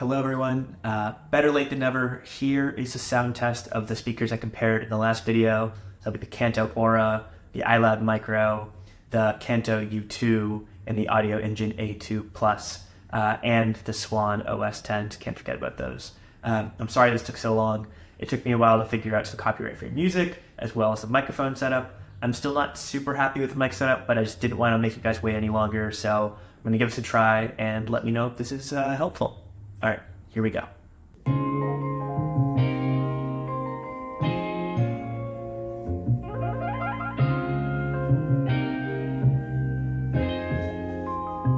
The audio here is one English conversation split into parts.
Hello everyone, better late than never. Here is a sound test of the speakers I compared in the last video. That'll be the Kanto ORA, the iLoud Micro, the Kanto YU2, and the Audioengine A2 and the Swan OS-10. Can't forget about those. I'm sorry this took so long. It took me a while to figure out some copyright-free music, as well as the microphone setup. I'm still not super happy with the mic setup, but I just didn't want to make you guys wait any longer, so I'm going to give this a try and let me know if this is helpful. All right, here we go.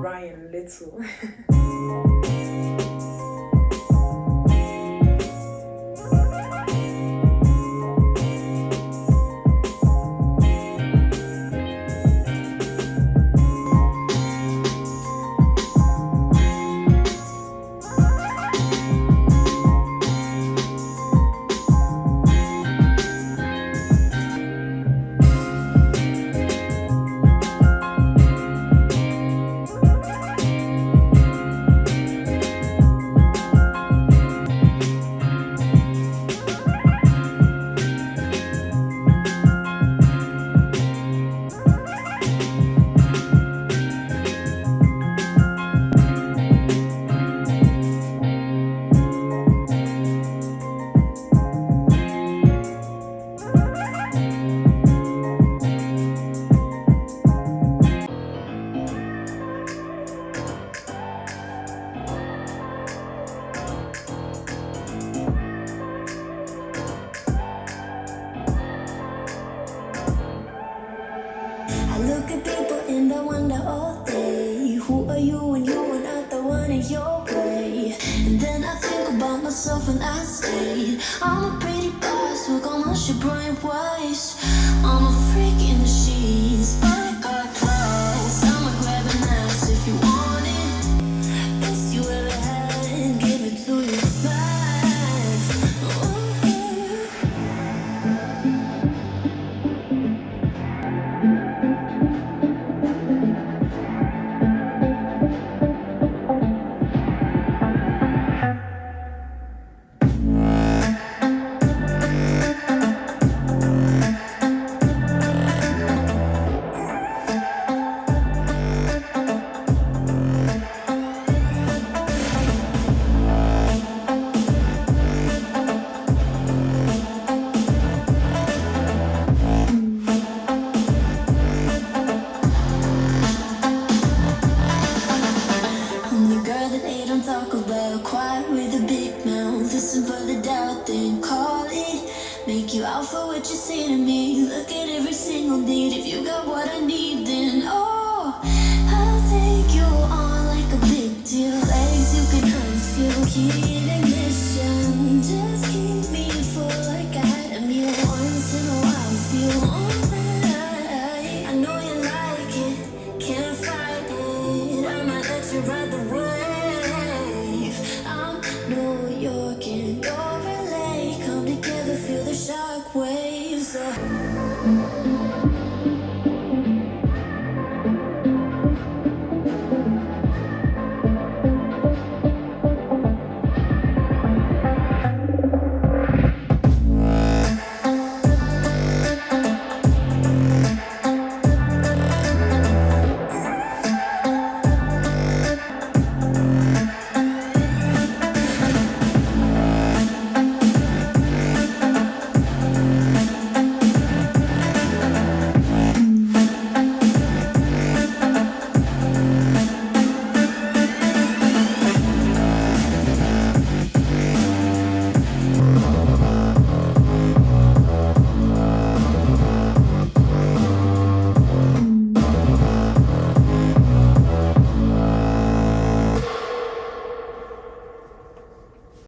Ryan Little. I look at people and I wonder all day, who are you and you are not the one in your way. And then I think about myself and I say, I'm a pretty boss, look almost your brain waste. I'm a freak in the sheets, I got class. I'ma grab an ass if you want it. Best you ever had, give it to you fast. Talk about quiet with a big mouth. Listen for the doubt, then call it. Make you out for what you say to me. Look at every single need. If you got what I need, then oh, I'll take you on like a big deal. Legs you can unstill, keep